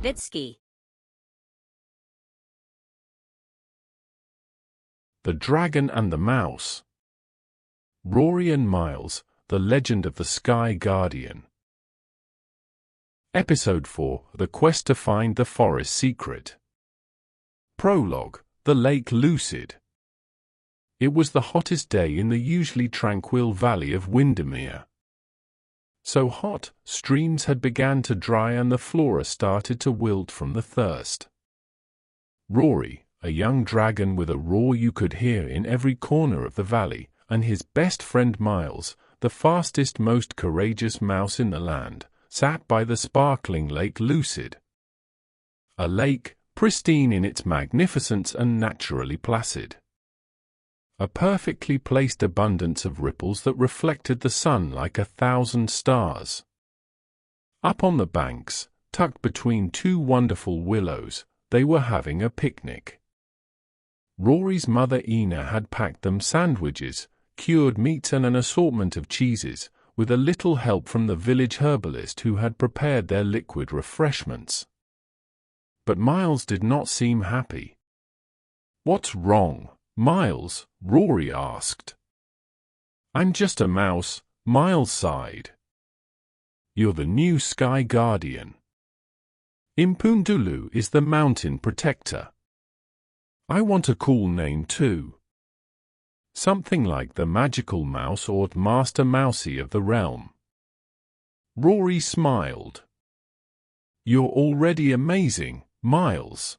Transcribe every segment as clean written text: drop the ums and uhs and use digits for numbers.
Bitzskee. The Dragon and the Mouse. Rory and Miles, The Legend of the Sky Guardian. Episode 4, The Quest to Find the Forest Secret. Prologue, The Lake Lucid. It was the hottest day in the usually tranquil valley of Windermere. So hot, streams had begun to dry and the flora started to wilt from the thirst. Rory, a young dragon with a roar you could hear in every corner of the valley, and his best friend Miles, the fastest, most courageous mouse in the land, sat by the sparkling Lake Lucid. A lake, pristine in its magnificence and naturally placid. A perfectly placed abundance of ripples that reflected the sun like 1,000 stars. Up on the banks, tucked between two wonderful willows, they were having a picnic. Rory's mother Ina had packed them sandwiches, cured meats and an assortment of cheeses, with a little help from the village herbalist who had prepared their liquid refreshments. But Miles did not seem happy. "What's wrong, Miles?" Rory asked. "I'm just a mouse," Miles sighed. "You're the new Sky Guardian. Impundulu is the mountain protector. I want a cool name too. Something like the magical mouse or Master Mousy of the realm." Rory smiled. "You're already amazing, Miles."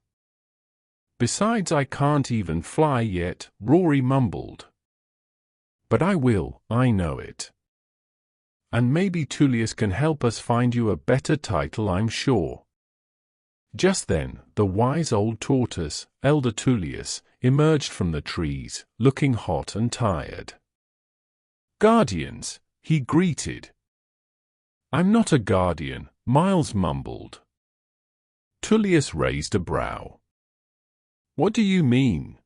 "Besides, I can't even fly yet," Rory mumbled. "But I will, I know it. And maybe Tullius can help us find you a better title, I'm sure." Just then, the wise old tortoise, Elder Tullius, emerged from the trees, looking hot and tired. "Guardians," he greeted. "I'm not a guardian," Miles mumbled. Tullius raised a brow. "What do you mean?"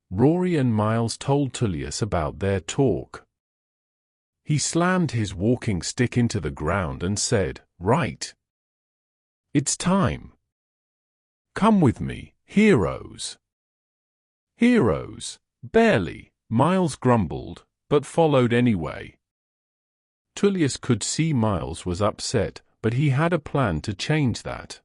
Rory and Miles told Tullius about their talk. He slammed his walking stick into the ground and said, "Right. It's time. Come with me, heroes." "Heroes, barely," Miles grumbled, but followed anyway. Tullius could see Miles was upset, but he had a plan to change that.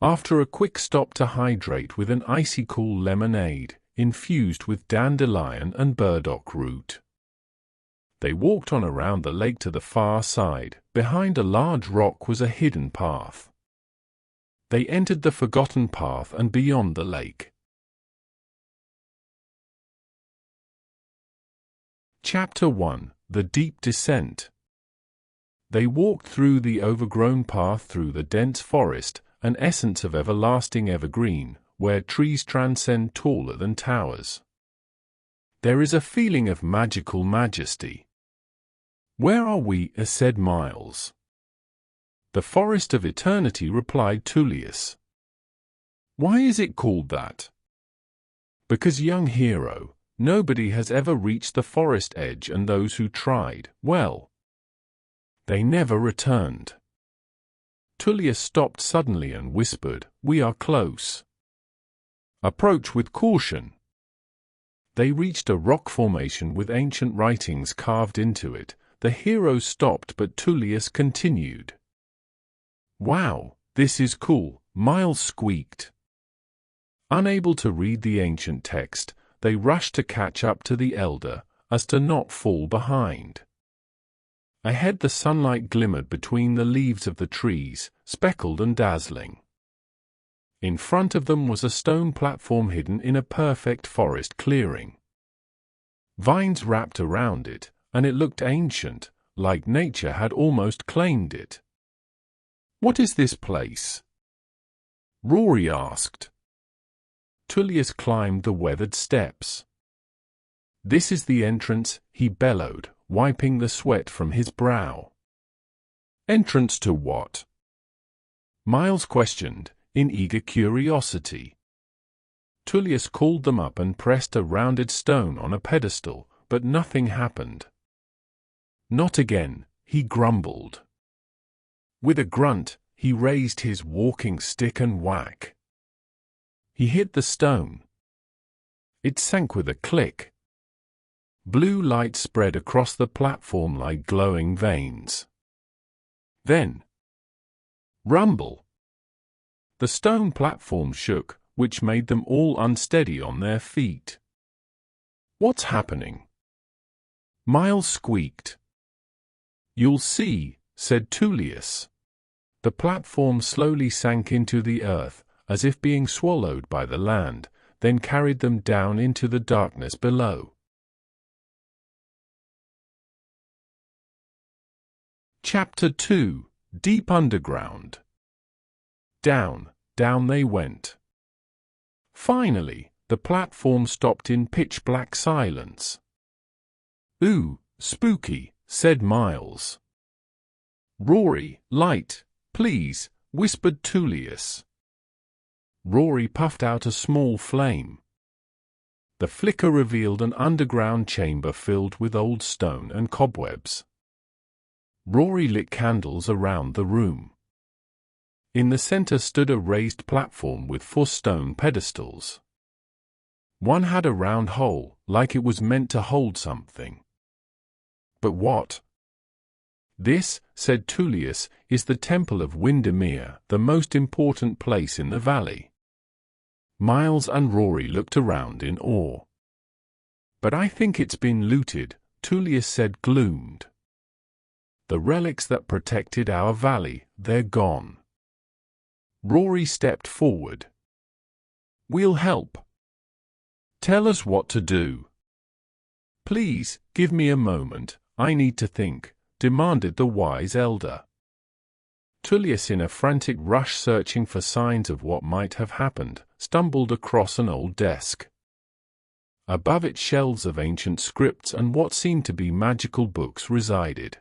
After a quick stop to hydrate with an icy cool lemonade, infused with dandelion and burdock root, they walked on around the lake to the far side. Behind a large rock was a hidden path. They entered the forgotten path and beyond the lake. Chapter 1, The Deep Descent. They walked through the overgrown path through the dense forest, an essence of everlasting evergreen, where trees transcend taller than towers. There is a feeling of magical majesty. "Where are we?" said Miles. "The Forest of Eternity," replied Tullius. "Why is it called that?" "Because, young hero, nobody has ever reached the forest edge, and those who tried, well, they never returned." Tullius stopped suddenly and whispered, "We are close. Approach with caution." They reached a rock formation with ancient writings carved into it. The heroes stopped, but Tullius continued. "Wow, this is cool," Miles squeaked. Unable to read the ancient text, they rushed to catch up to the elder, as to not fall behind. Ahead the sunlight glimmered between the leaves of the trees, speckled and dazzling. In front of them was a stone platform hidden in a perfect forest clearing. Vines wrapped around it, and it looked ancient, like nature had almost claimed it. "What is this place?" Rory asked. Tullius climbed the weathered steps. "This is the entrance," he bellowed, wiping the sweat from his brow. "Entrance to what?" Miles questioned, in eager curiosity. Tullius called them up and pressed a rounded stone on a pedestal, but nothing happened. "Not again," he grumbled. With a grunt, he raised his walking stick and whack. He hit the stone. It sank with a click. Blue light spread across the platform like glowing veins. Then, rumble! The stone platform shook, which made them all unsteady on their feet. "What's happening?" Miles squeaked. "You'll see," said Tullius. The platform slowly sank into the earth, as if being swallowed by the land, then carried them down into the darkness below. Chapter 2: Deep Underground. Down, down they went. Finally, the platform stopped in pitch-black silence. "Ooh, spooky," said Miles. "Rory, light, please," whispered Tullius. Rory puffed out a small flame. The flicker revealed an underground chamber filled with old stone and cobwebs. Rory lit candles around the room. In the center stood a raised platform with 4 stone pedestals. One had a round hole, like it was meant to hold something. "But what?" "This," said Tullius, "is the Temple of Windermere, the most important place in the valley." Miles and Rory looked around in awe. "But I think it's been looted," Tullius said, gloomed. "The relics that protected our valley, they're gone." Rory stepped forward. "We'll help." "Tell us what to do." "Please, give me a moment, I need to think," demanded the wise elder. Tullius, in a frantic rush searching for signs of what might have happened, stumbled across an old desk. Above it shelves of ancient scripts and what seemed to be magical books resided.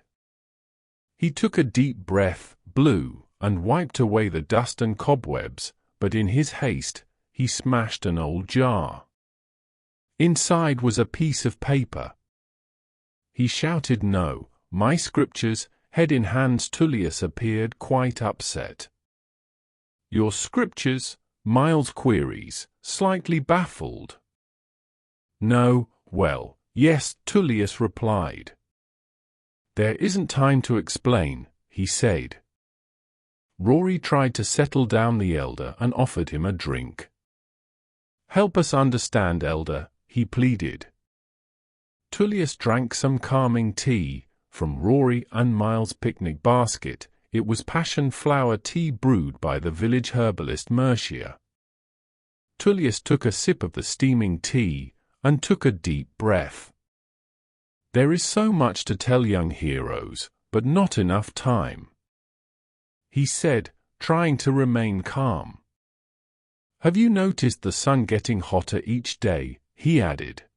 He took a deep breath, blew, and wiped away the dust and cobwebs, but in his haste, he smashed an old jar. Inside was a piece of paper. He shouted, "No, my scriptures!" Head in hands, Tullius appeared quite upset. "Your scriptures?" Miles queries, slightly baffled. "No, well, yes," Tullius replied. "There isn't time to explain," he said. Rory tried to settle down the elder and offered him a drink. "Help us understand, elder," he pleaded. Tullius drank some calming tea from Rory and Miles' picnic basket. It was passion flower tea brewed by the village herbalist Mercia. Tullius took a sip of the steaming tea and took a deep breath. "There is so much to tell young heroes, but not enough time," he said, trying to remain calm. "Have you noticed the sun getting hotter each day?" he added.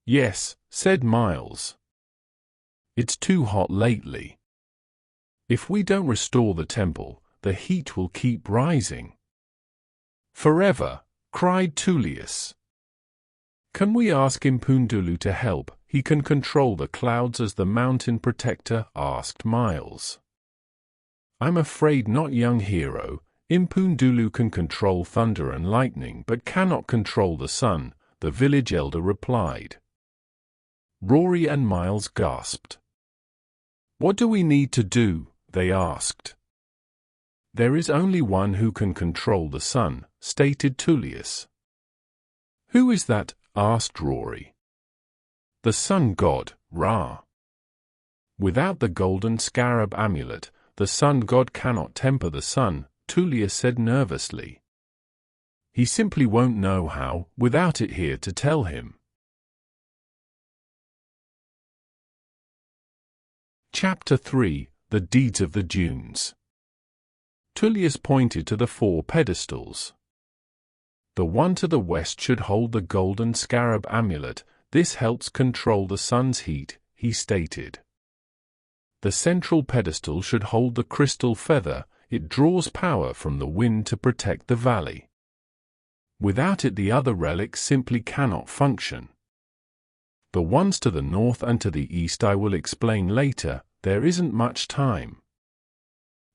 "Yes," said Miles. "It's too hot lately. If we don't restore the temple, the heat will keep rising." "Forever," cried Tullius. "Can we ask Impundulu to help? He can control the clouds as the mountain protector," asked Miles. "I'm afraid not, young hero. Impundulu can control thunder and lightning but cannot control the sun," the village elder replied. Rory and Miles gasped. "What do we need to do?" they asked. "There is only one who can control the sun," stated Tullius. "Who is that?" asked Rory. "The sun god, Ra. Without the golden scarab amulet, the sun god cannot temper the sun," Tullius said nervously. "He simply won't know how, without it here to tell him." Chapter 3: The Deeds of the Dunes. Tullius pointed to the 4 pedestals. "The one to the west should hold the golden scarab amulet. This helps control the sun's heat," he stated. "The central pedestal should hold the crystal feather. It draws power from the wind to protect the valley. Without it, the other relics simply cannot function. The ones to the north and to the east I will explain later. There isn't much time."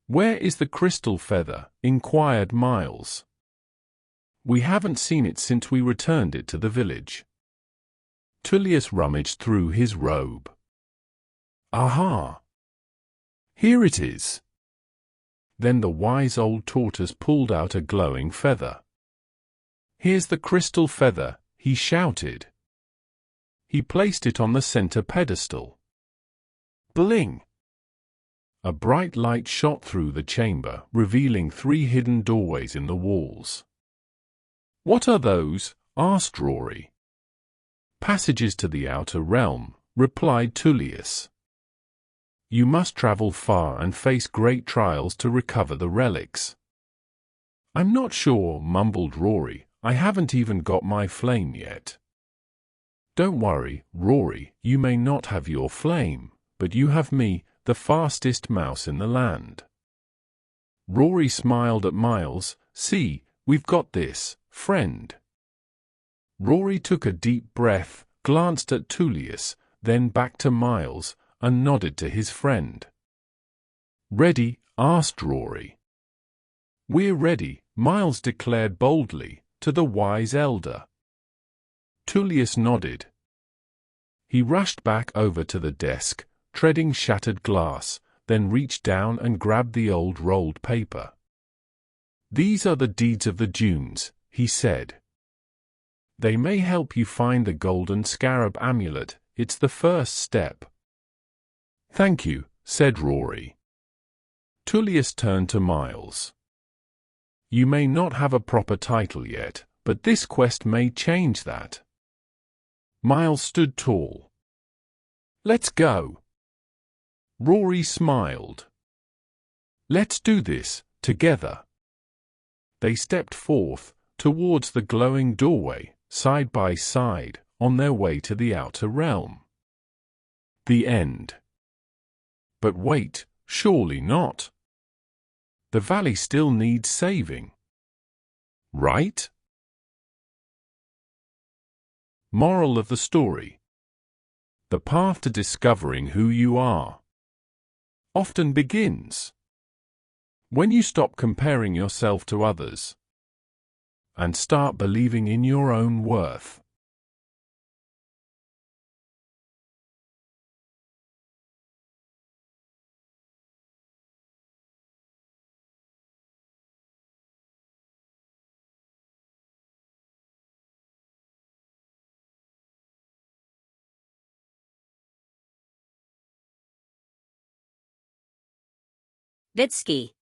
Where is the crystal feather? Inquired Miles. We haven't seen it since we returned it to the village. Tullius rummaged through his robe. Aha! Here it is. Then the wise old tortoise pulled out a glowing feather. Here's the crystal feather, he shouted. He placed it on the center pedestal. Bling! A bright light shot through the chamber, revealing 3 hidden doorways in the walls. What are those? Asked Rory. Passages to the outer realm, replied Tullius. You must travel far and face great trials to recover the relics. I'm not sure, mumbled Rory. I haven't even got my flame yet. Don't worry, Rory, you may not have your flame, but you have me, the fastest mouse in the land. Rory smiled at Miles. See, we've got this, friend. Rory took a deep breath, glanced at Tullius, then back to Miles, and nodded to his friend. Ready? Asked Rory. We're ready, Miles declared boldly, to the wise elder. Tullius nodded. He rushed back over to the desk, treading shattered glass, then reached down and grabbed the old rolled paper. These are the deeds of the dunes, he said. They may help you find the golden scarab amulet. It's the first step. Thank you, said Rory. Tullius turned to Miles. You may not have a proper title yet, but this quest may change that. Miles stood tall. Let's go. Rory smiled. Let's do this, together. They stepped forth, towards the glowing doorway, side by side, on their way to the outer realm. The end. But wait, surely not. The valley still needs saving. Right? Moral of the story. The path to discovering who you are often begins when you stop comparing yourself to others and start believing in your own worth. Bitzskee.